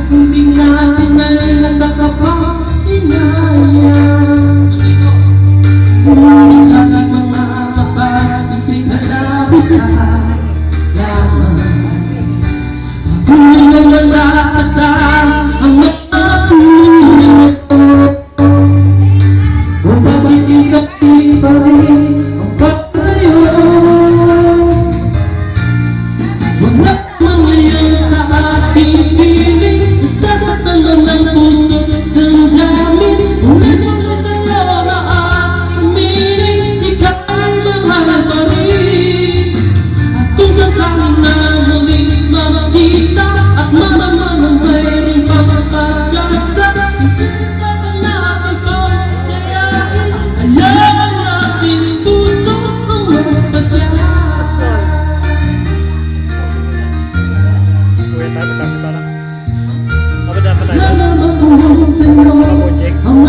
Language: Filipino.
Ibig natin ay nakakapag-inaya. Ngunit sa ating mga mata, ito'y kalabisan lamang. Ako'y nang nasasaktan ang mga puso ko. O bakit isa'y pa rin ang pagkayo? Wala man ngayon sa ating piling, sa tatanong ng puso damdamin. Ngunit mga sa'yo maaamin, ikaw ay mahal pa rin. At kung sakaling na muling magkita at malaman ang mayroong pagkakasa, hindi na natin ito kayain. Hayaan natin puso ang magpasya. Uwi tayo, magkasita na. Ako dyan pa tayo. Nalaman ko sa'yo ang